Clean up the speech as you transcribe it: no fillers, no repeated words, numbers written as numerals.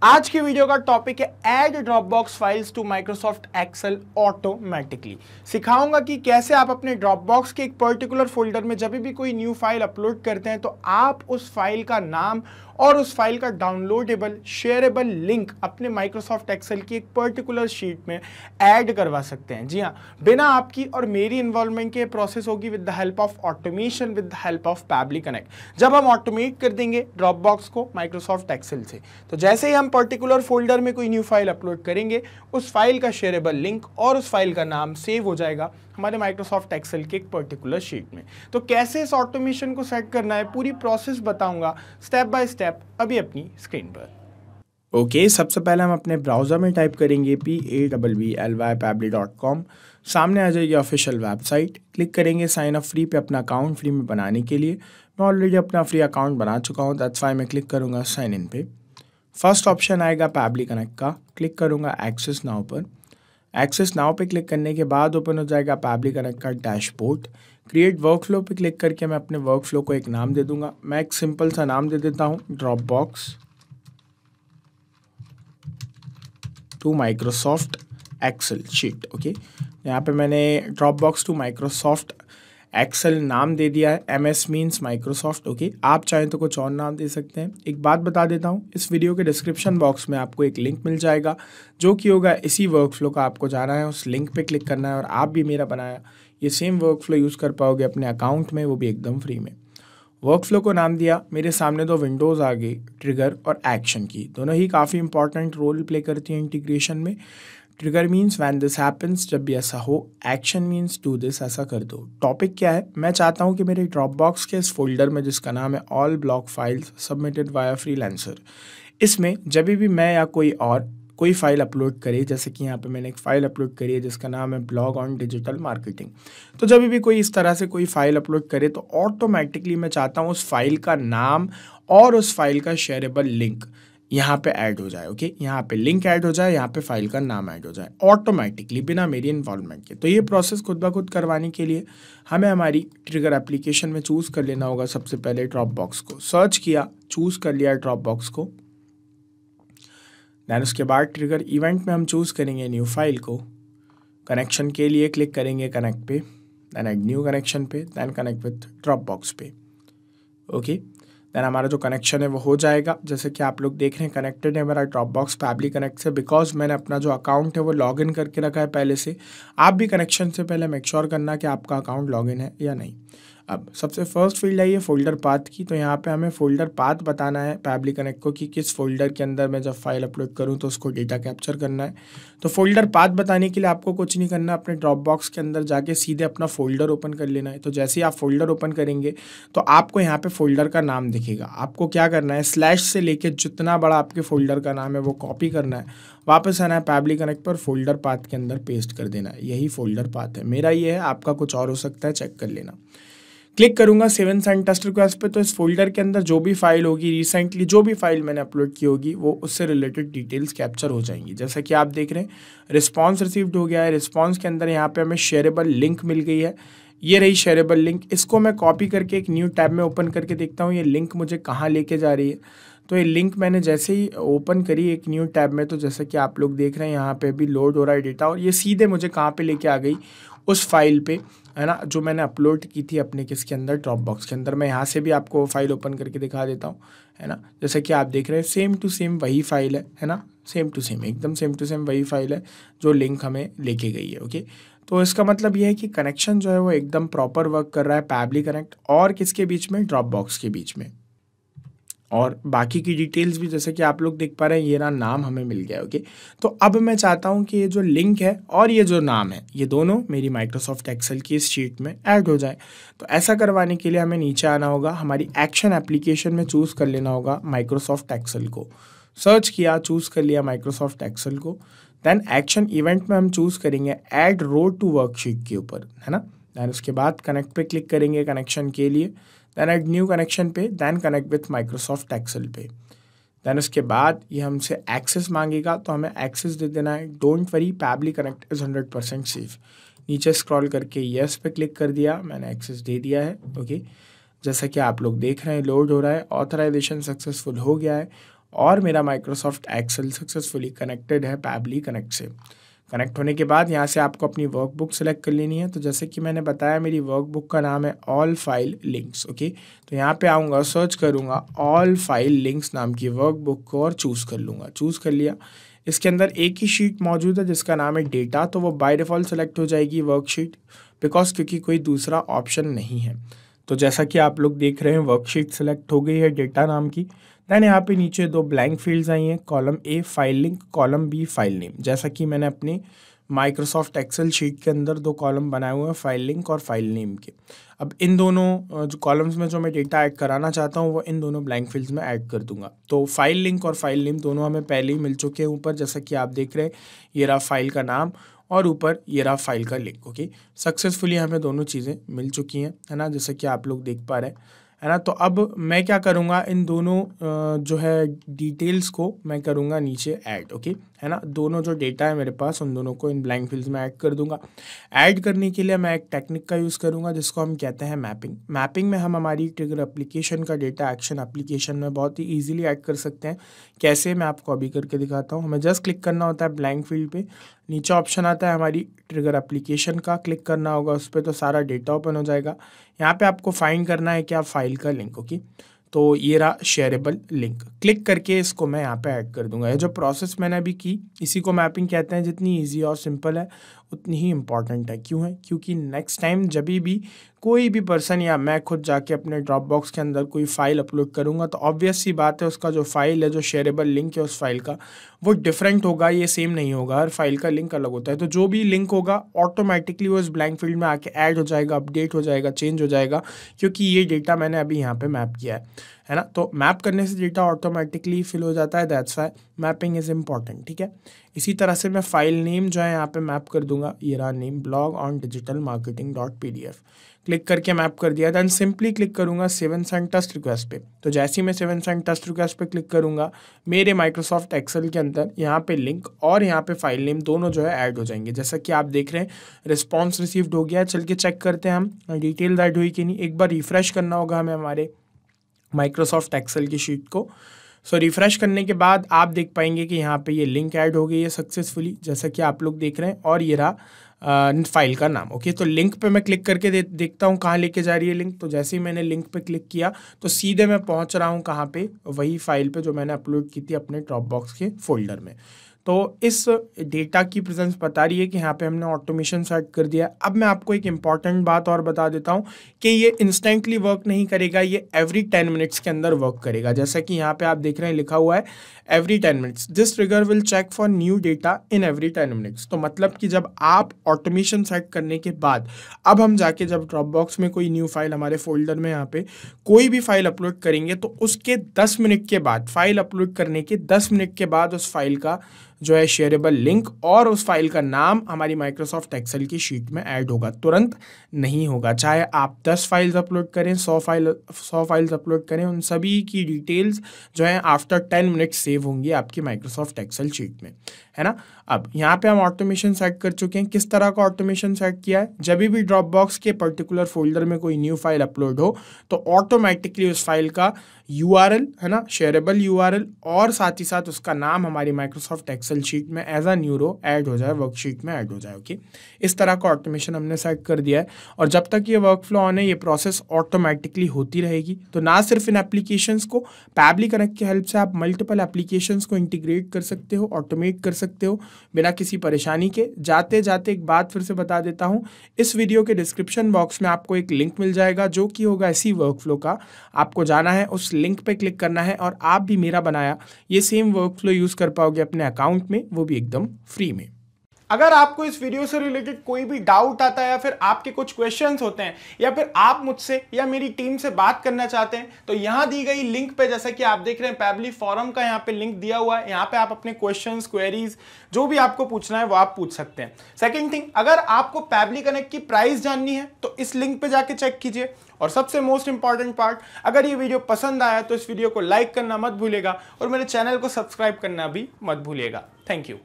आज की वीडियो का टॉपिक है add Dropbox files to Microsoft Excel automatically. सिखाऊंगा कि कैसे आप अपने ड्रॉपबॉक्स के एक पर्टिकुलर फोल्डर में जब भी कोई न्यू फाइल अपलोड करते हैं तो आप उस फाइल का नाम और उस फाइल का डाउनलोडेबल शेयरेबल लिंक अपने माइक्रोसॉफ्ट एक्सेल की एक पर्टिकुलर शीट में ऐड करवा सकते हैं। जी हाँ, बिना आपकी और मेरी इन्वॉल्वमेंट के प्रोसेस होगी with the help of automation, with the help of Pabbly connect. जब हम ऑटोमेट कर देंगे ड्रॉपबॉक्स को माइक्रोसॉफ्ट एक्सेल से, तो जैसे ही हम पर्टिकुलर फोल्डर में कोई न्यू फाइल अपलोड करेंगे, उस फाइल का शेयरेबल लिंक और उस फाइल का नाम सेव हो जाएगा हमारे माइक्रोसॉफ्ट एक्सेल के एक पर्टिकुलर शीट में। तो कैसे इस ऑटोमेशन को सेट करना है, पूरी प्रोसेस बताऊंगा स्टेप बाय स्टेप अभी अपनी स्क्रीन पर। ओके, सबसे पहले हम अपने ब्राउज़र में टाइप करेंगे PABBLY पैबली.com। सामने आ जाएगी ऑफिशियल वेबसाइट। क्लिक करेंगे साइन अप फ्री पे अपना अकाउंट फ्री में बनाने के लिए। मैं ऑलरेडी अपना फ्री अकाउंट बना चुका हूँ, दैट्स वाई मैं क्लिक करूँगा साइन इन पे। फर्स्ट ऑप्शन आएगा पैबली कनेक्ट का, क्लिक करूँगा एक्सेस नाउ पर। एक्सेस नाउ पे क्लिक करने के बाद ओपन हो जाएगा पैबली कनेक्ट का डैशबोर्ड। क्रिएट वर्कफ्लो पे क्लिक करके मैं अपने वर्कफ्लो को एक नाम दे दूंगा। मैं एक सिंपल सा नाम दे देता हूँ, Dropbox to Microsoft Excel sheet. Okay, यहाँ पे मैंने ड्रॉपबॉक्स टू माइक्रोसॉफ्ट एक्सेल नाम दे दिया है। MS means Microsoft. ओके, आप चाहें तो कुछ और नाम दे सकते हैं। एक बात बता देता हूँ, इस वीडियो के डिस्क्रिप्शन बॉक्स में आपको एक लिंक मिल जाएगा जो कि होगा इसी वर्कफ्लो का। आपको जाना है, उस लिंक पे क्लिक करना है और आप भी मेरा बनाया ये सेम वर्कफ्लो यूज़ कर पाओगे अपने अकाउंट में, वो भी एकदम फ्री में। वर्कफ्लो को नाम दिया, मेरे सामने दो विंडोज़ आ गई, ट्रिगर और एक्शन की। दोनों ही काफ़ी इंपॉर्टेंट रोल प्ले करती हैं इंटीग्रेशन में। Trigger means when this happens, जब भी ऐसा हो। एक्शन मीन्स डू दिस, ऐसा कर दो। टॉपिक क्या है, मैं चाहता हूँ कि मेरे ड्रॉपबॉक्स के इस फोल्डर में जिसका नाम है all block files submitted via freelancer, इसमें जब भी मैं या कोई फाइल अपलोड करे, जैसे कि यहाँ पे मैंने एक फ़ाइल अपलोड करी है जिसका नाम है ब्लॉग ऑन डिजिटल मार्केटिंग। तो जब भी कोई इस तरह से कोई फाइल अपलोड करे तो ऑटोमेटिकली मैं चाहता हूँ उस फाइल का नाम और उस फाइल का शेयरेबल लिंक यहाँ पे ऐड हो जाए। ओके, यहाँ पे लिंक ऐड हो जाए, यहाँ पे फाइल का नाम ऐड हो जाए ऑटोमेटिकली बिना मेरी इन्वॉल्वमेंट के। तो ये प्रोसेस खुद ब खुद करवाने के लिए हमें हमारी ट्रिगर एप्लीकेशन में चूज़ कर लेना होगा। सबसे पहले ड्रॉपबॉक्स को सर्च किया, चूज़ कर लिया ड्रॉपबॉक्स को। दैन उसके बाद ट्रिगर इवेंट में हम चूज़ करेंगे न्यू फाइल को। कनेक्शन के लिए क्लिक करेंगे कनेक्ट पे, दैन ऐड न्यू कनेक्शन पे, दैन कनेक्ट विथ ड्रॉपबॉक्स पे। ओके, दैन हमारा जो कनेक्शन है वो हो जाएगा। जैसे कि आप लोग देख रहे हैं कनेक्टेड है मेरा ड्रॉपबॉक्स पैबली कनेक्ट से, बिकॉज मैंने अपना जो अकाउंट है वो लॉगिन करके रखा है पहले से। आप भी कनेक्शन से पहले मेक श्योर करना कि आपका अकाउंट लॉगिन है या नहीं। अब सबसे फर्स्ट फील्ड है ये फोल्डर पाथ की, तो यहाँ पे हमें फोल्डर पाथ बताना है पैबली कनेक्ट को कि किस फोल्डर के अंदर मैं जब फाइल अपलोड करूँ तो उसको डेटा कैप्चर करना है। तो फोल्डर पाथ बताने के लिए आपको कुछ नहीं करना, अपने ड्रॉपबॉक्स के अंदर जाके सीधे अपना फोल्डर ओपन कर लेना है। तो जैसे ही आप फोल्डर ओपन करेंगे तो आपको यहाँ पे फोल्डर का नाम दिखेगा। आपको क्या करना है, स्लैश से लेके जितना बड़ा आपके फोल्डर का नाम है वो कॉपी करना है, वापस आना है पैबली कनेक्ट पर, फोल्डर पाथ के अंदर पेस्ट कर देना है। यही फोल्डर पाथ है मेरा, ये है, आपका कुछ और हो सकता है, चेक कर लेना। क्लिक करूंगा save and send test request पे, तो इस फोल्डर के अंदर जो भी फाइल होगी, रिसेंटली जो भी फाइल मैंने अपलोड की होगी, वो उससे रिलेटेड डिटेल्स कैप्चर हो जाएंगी। जैसा कि आप देख रहे हैं रिस्पांस रिसीव्ड हो गया है। रिस्पांस के अंदर यहाँ पे हमें शेयरेबल लिंक मिल गई है। ये रही शेयरेबल लिंक। इसको मैं कॉपी करके एक न्यू टैब में ओपन करके देखता हूँ ये लिंक मुझे कहाँ लेके जा रही है। तो ये लिंक मैंने जैसे ही ओपन करी एक न्यू टैब में, तो जैसे कि आप लोग देख रहे हैं यहाँ पे भी लोड हो रहा है डेटा, और ये सीधे मुझे कहाँ पे लेके आ गई, उस फाइल पे, है ना, जो मैंने अपलोड की थी अपने किसके अंदर, ड्रॉपबॉक्स के अंदर। मैं यहाँ से भी आपको फाइल ओपन करके दिखा देता हूँ, है ना। जैसे कि आप देख रहे हैं सेम टू सेम वही फाइल है ना, सेम टू सेम, एकदम सेम टू सेम वही फाइल है जो लिंक हमें लेके गई है। ओके, तो इसका मतलब ये है कि कनेक्शन जो है वो एकदम प्रॉपर वर्क कर रहा है पैबली कनेक्ट और किसके बीच में, ड्रॉपबॉक्स के बीच में। और बाकी की डिटेल्स भी जैसे कि आप लोग देख पा रहे हैं, ये ना नाम हमें मिल गया। ओके, तो अब मैं चाहता हूँ कि ये जो लिंक है और ये जो नाम है, ये दोनों मेरी माइक्रोसॉफ्ट एक्सेल की इस शीट में ऐड हो जाए। तो ऐसा करवाने के लिए हमें नीचे आना होगा, हमारी एक्शन एप्लीकेशन में चूज़ कर लेना होगा माइक्रोसॉफ्ट एक्सेल को। सर्च किया, चूज़ कर लिया माइक्रोसॉफ्ट एक्सेल को। दैन एक्शन इवेंट में हम चूज़ करेंगे ऐड रो टू वर्कशीट के ऊपर, है ना। दैन उसके बाद कनेक्ट पे क्लिक करेंगे कनेक्शन के लिए, दैन ऐड न्यू कनेक्शन पे, then connect with Microsoft Excel पे। दैन उसके बाद ये हमसे एक्सेस मांगेगा, तो हमें एक्सेस दे देना है। Don't worry, Pabbly connect is 100% safe. नीचे स्क्रॉल करके येस पे क्लिक कर दिया, मैंने एक्सेस दे दिया है। ओके, जैसा कि आप लोग देख रहे हैं लोड हो रहा है, ऑथराइजेशन सक्सेसफुल हो गया है और मेरा माइक्रोसॉफ्ट एक्सेल सक्सेसफुली कनेक्टेड है पैबली कनेक्ट से। कनेक्ट होने के बाद यहाँ से आपको अपनी वर्कबुक सेलेक्ट कर लेनी है। तो जैसे कि मैंने बताया मेरी वर्कबुक का नाम है ऑल फाइल लिंक्स। ओके, तो यहाँ पे आऊँगा, सर्च करूँगा ऑल फाइल लिंक्स नाम की वर्कबुक को और चूज़ कर लूँगा। चूज़ कर लिया। इसके अंदर एक ही शीट मौजूद है जिसका नाम है डेटा, तो वो बाय डिफ़ॉल्ट सेलेक्ट हो जाएगी वर्कशीट, बिकॉज क्योंकि कोई दूसरा ऑप्शन नहीं है। तो जैसा कि आप लोग देख रहे हैं वर्कशीट सेलेक्ट हो गई है डेटा नाम की। दैन यहाँ पे नीचे 2 ब्लैंक फील्ड्स आई हैं, column A file link, column B file name. जैसा कि मैंने अपने माइक्रोसॉफ्ट एक्सेल शीट के अंदर 2 कॉलम बनाए हुए हैं फाइल लिंक और फाइल नेम के। अब इन दोनों जो कॉलम्स में जो मैं डेटा ऐड कराना चाहता हूँ वो इन दोनों ब्लैंक फील्ड्स में ऐड कर दूंगा। तो फाइल लिंक और फाइल नेम दोनों हमें पहले ही मिल चुके हैं ऊपर, जैसा कि आप देख रहे हैं ये रहा फाइल का नाम और ऊपर ये रहा फाइल का लिंक। ओके, सक्सेसफुली हमें दोनों चीज़ें मिल चुकी हैं, है ना, जैसे कि आप लोग देख पा रहे हैं, है ना। तो अब मैं क्या करूँगा, इन दोनों जो है डिटेल्स को मैं करूँगा नीचे ऐड। ओके, है ना, दोनों जो डेटा है मेरे पास उन दोनों को इन ब्लैंक फील्ड्स में ऐड कर दूंगा। ऐड करने के लिए मैं एक टेक्निक का यूज़ करूँगा जिसको हम कहते हैं मैपिंग। मैपिंग में हम हमारी ट्रिगर एप्लीकेशन का डेटा एक्शन एप्लीकेशन में बहुत ही ईजिली ऐड कर सकते हैं। कैसे, मैं आपको अभी करके दिखाता हूँ। हमें जस्ट क्लिक करना होता है ब्लैंक फील्ड पे, नीचे ऑप्शन आता है हमारी ट्रिगर एप्लीकेशन का, क्लिक करना होगा उस पर, तो सारा डेटा ओपन हो जाएगा। यहाँ पे आपको फाइंड करना है क्या, फाइल का लिंक। ओके, तो ये रहा शेयरेबल लिंक। क्लिक करके इसको मैं यहाँ पे ऐड कर दूंगा। ये जो प्रोसेस मैंने अभी की इसी को मैपिंग कहते हैं। जितनी इजी और सिंपल है उतनी ही इम्पॉर्टेंट है। क्यों है, क्योंकि नेक्स्ट टाइम जब भी कोई भी पर्सन या मैं खुद जाके अपने ड्रॉप बॉक्स के अंदर कोई फाइल अपलोड करूँगा तो ऑब्वियस सी बात है उसका जो फाइल है, जो शेयरेबल लिंक है उस फाइल का, वो डिफरेंट होगा, ये सेम नहीं होगा। हर फाइल का लिंक अलग होता है। तो जो भी लिंक होगा ऑटोमेटिकली वो इस ब्लैंक फील्ड में आके ऐड हो जाएगा, अपडेट हो जाएगा, चेंज हो जाएगा, क्योंकि ये डेटा मैंने अभी यहाँ पे मैप किया है ना। तो मैप करने से डेटा ऑटोमेटिकली फिल हो जाता है। That's why mapping is important. ठीक है, इसी तरह से मैं फाइल नेम जो है यहाँ पे मैप कर दूंगा। ये रहा name, blog on digital marketing .pdf। Click करके मैप कर दिया। दैन सिंपली क्लिक करूँगा save and send test request पे। तो जैसे ही मैं save and send test request पे क्लिक करूँगा मेरे माइक्रोसॉफ्ट एक्सेल के अंदर यहाँ पे लिंक और यहाँ पे फाइल नेम दोनों जो है ऐड हो जाएंगे। जैसा कि आप देख रहे हैं रिस्पॉन्स रिसीव्ड हो गया है। चल के चेक करते हैं हम डिटेल ऐड हुई कि नहीं। एक बार रिफ्रेश करना होगा हमें हमारे माइक्रोसॉफ्ट एक्सेल की शीट को। सो रिफ्रेश करने के बाद आप देख पाएंगे कि यहाँ पे ये लिंक ऐड हो गई है सक्सेसफुली, जैसा कि आप लोग देख रहे हैं। और ये रहा फाइल का नाम। ओके, तो लिंक पे मैं क्लिक करके देखता हूँ कहाँ लेके जा रही है लिंक। तो जैसे ही मैंने लिंक पे क्लिक किया तो सीधे मैं पहुँच रहा हूँ कहाँ पे, वही फाइल पे जो मैंने अपलोड की थी अपने ड्रॉप बॉक्स के फोल्डर में। तो इस डेटा की प्रेजेंस बता रही है कि यहाँ पे हमने ऑटोमेशन सेट कर दिया। अब मैं आपको एक इम्पॉर्टेंट बात और बता देता हूँ कि ये इंस्टेंटली वर्क नहीं करेगा, ये एवरी 10 मिनट्स के अंदर वर्क करेगा। जैसा कि यहाँ पे आप देख रहे हैं लिखा हुआ है every 10 minutes this trigger will check for new data in every 10 minutes. तो मतलब कि जब आप ऑटोमेशन सेट करने के बाद अब हम जाके जब ड्रॉप बॉक्स में कोई न्यू फाइल हमारे फोल्डर में यहाँ पे कोई भी फाइल अपलोड करेंगे तो उसके 10 मिनट के बाद, फाइल अपलोड करने के 10 मिनट के बाद उस फाइल का जो है शेयरेबल लिंक और उस फाइल का नाम हमारी माइक्रोसॉफ्ट एक्सेल की शीट में ऐड होगा। तुरंत नहीं होगा। चाहे आप 10 फाइल्स अपलोड करें, 100 फाइल्स अपलोड करें, उन सभी की डिटेल्स जो है आफ्टर 10 मिनट्स सेव होंगी आपकी माइक्रोसॉफ्ट एक्सेल शीट में, है ना। अब यहाँ पे हम ऑटोमेशन सेट कर चुके हैं। किस तरह का ऑटोमेशन सेट किया है, जब भी ड्रॉप बॉक्स के पर्टिकुलर फोल्डर में कोई न्यू फाइल अपलोड हो तो ऑटोमेटिकली उस फाइल का URL, है ना, शेयरेबल URL और साथ ही साथ उसका नाम हमारी माइक्रोसॉफ्ट एक्सेल शीट में as a new row add हो जाए, वर्कशीट में ऐड हो जाए। ओके, इस तरह का ऑटोमेशन हमने सेट कर दिया है। और जब तक ये वर्कफ्लो ऑन है ये प्रोसेस ऑटोमेटिकली होती रहेगी। तो ना सिर्फ इन एप्लीकेशंस को, पैबली कनेक्ट की हेल्प से आप मल्टीपल एप्लीकेशंस को इंटीग्रेट कर सकते हो, ऑटोमेट कर सकते हो बिना किसी परेशानी के। जाते जाते एक बात फिर से बता देता हूँ, इस वीडियो के डिस्क्रिप्शन बॉक्स में आपको एक लिंक मिल जाएगा जो कि होगा इसी वर्कफ्लो का। आपको जाना है, उस लिंक पे क्लिक करना है और आप भी मेरा बनाया ये सेम वर्कफ्लो यूज़ कर पाओगे अपने अकाउंट में, वो भी एकदम फ्री में। अगर आपको इस वीडियो से रिलेटेड कोई भी डाउट आता है या फिर आपके कुछ क्वेश्चंस होते हैं या फिर आप मुझसे या मेरी टीम से बात करना चाहते हैं तो यहां दी गई लिंक पे, जैसा कि आप देख रहे हैं पैबली फॉरम का यहां पे लिंक दिया हुआ है। यहां पे आप अपने क्वेश्चंस, क्वेरीज जो भी आपको पूछना है वो आप पूछ सकते हैं। सेकंड थिंग, अगर आपको पैबली कनेक्ट की प्राइस जाननी है तो इस लिंक पे जाके चेक कीजिए। और सबसे मोस्ट इंपॉर्टेंट पार्ट, अगर ये वीडियो पसंद आया तो इस वीडियो को लाइक करना मत भूलिएगा और मेरे चैनल को सब्सक्राइब करना भी मत भूलिएगा। Thank you.